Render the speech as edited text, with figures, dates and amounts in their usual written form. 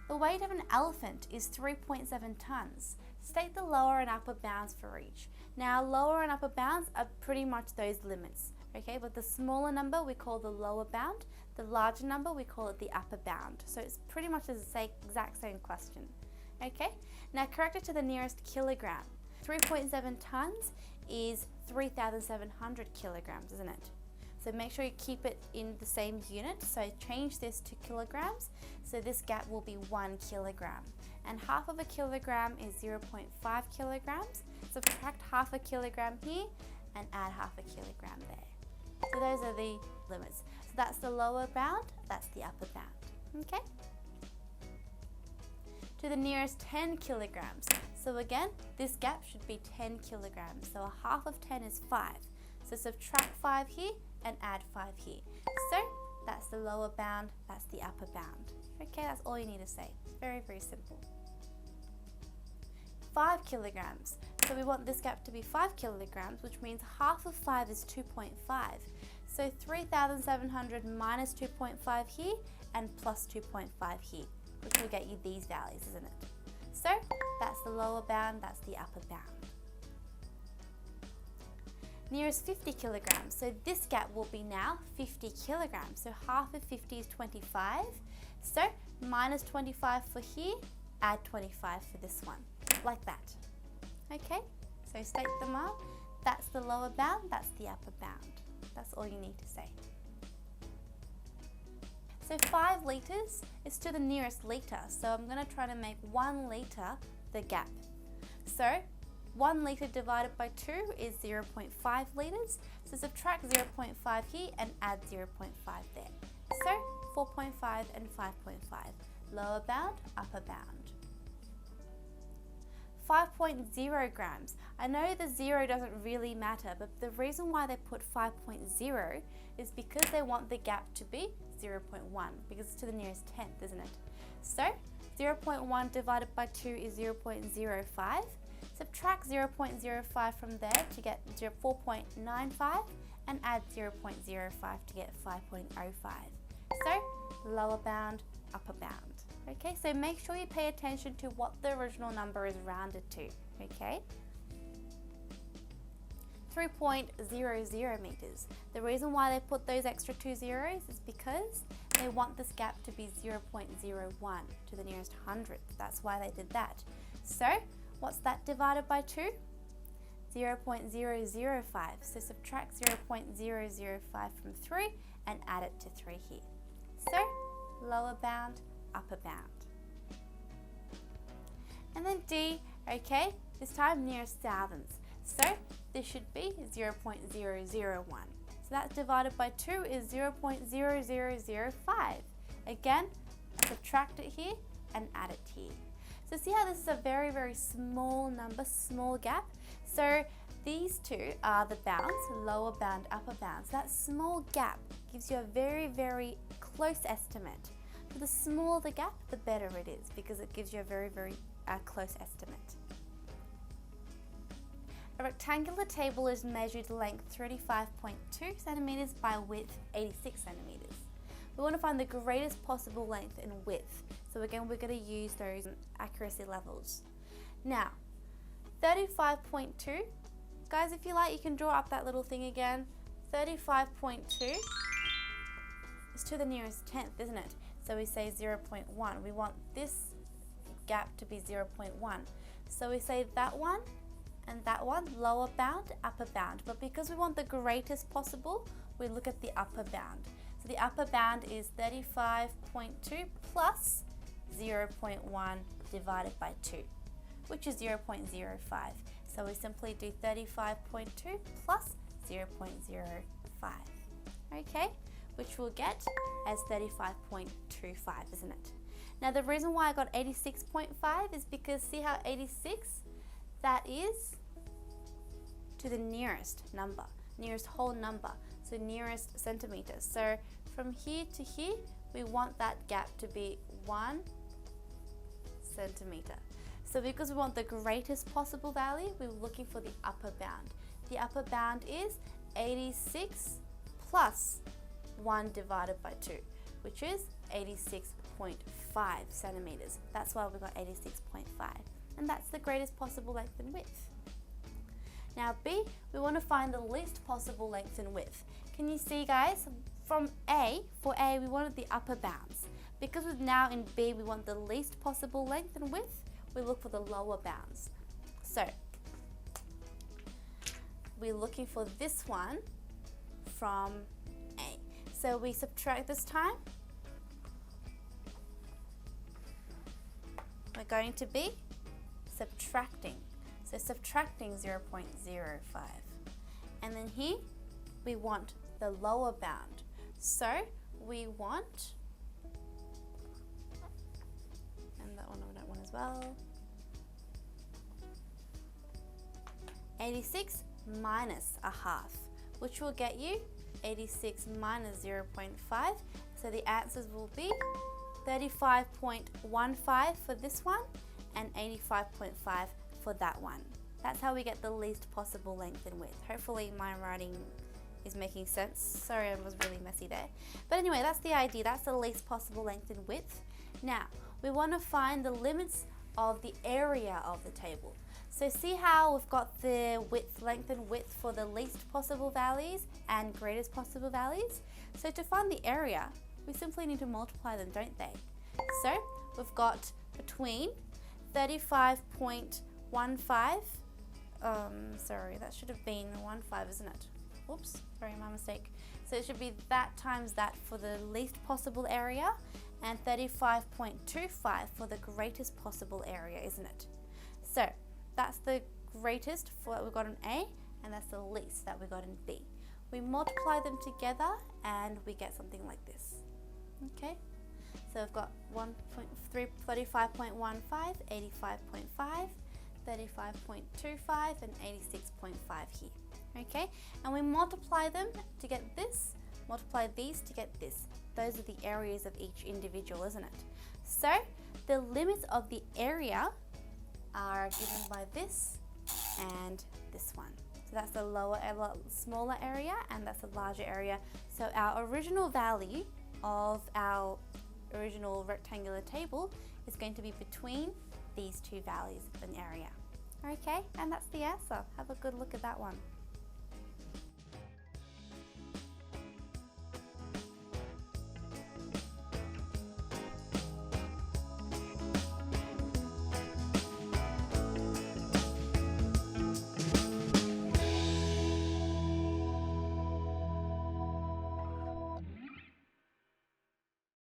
The weight of an elephant is 3.7 tons. State the lower and upper bounds for each. Now, lower and upper bounds are pretty much those limits, okay? But the smaller number we call the lower bound, the larger number we call it the upper bound. So it's pretty much the exact same question, okay? Now, correct it to the nearest kilogram. 3.7 tons is 3,700 kilograms, isn't it? So make sure you keep it in the same unit. So change this to kilograms. So this gap will be 1 kilogram. And half of a kilogram is 0.5 kilograms. Subtract half a kilogram here and add half a kilogram there. So those are the limits. So that's the lower bound, that's the upper bound, okay? To the nearest 10 kilograms. So again, this gap should be 10 kilograms. So a half of 10 is 5. So subtract 5 here and add 5 here. So that's the lower bound, that's the upper bound. Okay, that's all you need to say. Very, very simple. 5 kilograms. So we want this gap to be 5 kilograms, which means half of 5 is 2.5. So 3,700 minus 2.5 here and plus 2.5 here, which will get you these values, isn't it? So that's the lower bound, that's the upper bound. Nearest 50 kilograms. So this gap will be now 50 kilograms. So half of 50 is 25. So minus 25 for here, add 25 for this one, like that. Okay, so state them all. That's the lower bound, that's the upper bound. That's all you need to say. So 5 litres is to the nearest litre. So I'm going to try to make 1 litre the gap. So 1 litre divided by 2 is 0.5 litres. So subtract 0.5 here and add 0.5 there. So 4.5 and 5.5. Lower bound, upper bound. 5.0 grams. I know the 0 doesn't really matter, but the reason why they put 5.0 is because they want the gap to be 0.1, because it's to the nearest 10th, isn't it? So 0.1 divided by 2 is 0.05. Subtract 0.05 from there to get 4.95 and add 0.05 to get 5.05. So lower bound, upper bound. Okay, so make sure you pay attention to what the original number is rounded to, okay? 3.00 meters. The reason why they put those extra 2 zeros is because they want this gap to be 0.01 to the nearest hundredth. That's why they did that. So what's that divided by 2? 0.005. So subtract 0.005 from 3 and add it to 3 here. So lower bound, upper bound. And then D, okay, this time nearest thousandths. So this should be 0.001. So that's divided by 2 is 0.0005. Again, subtract it here and add it here. So see how this is a very, very small number, small gap? So these two are the bounds, lower bound, upper bound. So that small gap gives you a very, very close estimate. So the smaller the gap, the better it is, because it gives you a very, very close estimate. A rectangular table is measured length 35.2 centimeters by width 86 centimeters. We want to find the greatest possible length and width. So again, we're going to use those accuracy levels. Now, 35.2, guys, if you like, you can draw up that little thing again. 35.2 is to the nearest 10th, isn't it? So we say 0.1. We want this gap to be 0.1. So we say that one and that one, lower bound, upper bound. But because we want the greatest possible, we look at the upper bound. So the upper bound is 35.2 plus 0.1 divided by 2, which is 0.05. So we simply do 35.2 plus 0.05, okay? Which we'll get as 35.25, isn't it? Now the reason why I got 86.5 is because see how 86, that is to the nearest number, nearest whole number, so nearest centimeters. So from here to here, we want that gap to be 1 centimeter. So because we want the greatest possible value, we're looking for the upper bound. The upper bound is 86 plus 1 divided by 2, which is 86.5 centimeters. That's why we got 86.5. And that's the greatest possible length and width. Now B, we want to find the least possible length and width. Can you see, guys? From A, for A, we wanted the upper bounds. Because with now in B, we want the least possible length and width, we look for the lower bounds. So we're looking for this one from A. So we subtract this time. We're going to be subtracting. So subtracting 0.05. And then here, we want the lower bound. So we want, and that one I don't want as well, 86 minus a half, which will get you 86 minus 0.5. So the answers will be 35.15 for this one and 85.5 for that one. That's how we get the least possible length and width. Hopefully my writing is making sense. Sorry, I was really messy there. But anyway, that's the idea. That's the least possible length and width. Now, we want to find the limits of the area of the table. So see how we've got the width, length and width for the least possible values and greatest possible values? So to find the area, we simply need to multiply them, don't they? So we've got between 35.15, sorry, that should have been 15, isn't it? Oops, sorry, my mistake. So it should be that times that for the least possible area and 35.25 for the greatest possible area, isn't it? So that's the greatest for what we got in A, and that's the least that we got in B. We multiply them together and we get something like this. Okay, so we've got 35.15, 85.5, 35.25 and 86.5 here. Okay, and we multiply them to get this, multiply these to get this. Those are the areas of each individual, isn't it? So the limits of the area are given by this and this one. So that's the lower, smaller area, and that's a larger area. So our original value of our original rectangular table is going to be between these two values of an area. Okay, and that's the answer. Have a good look at that one.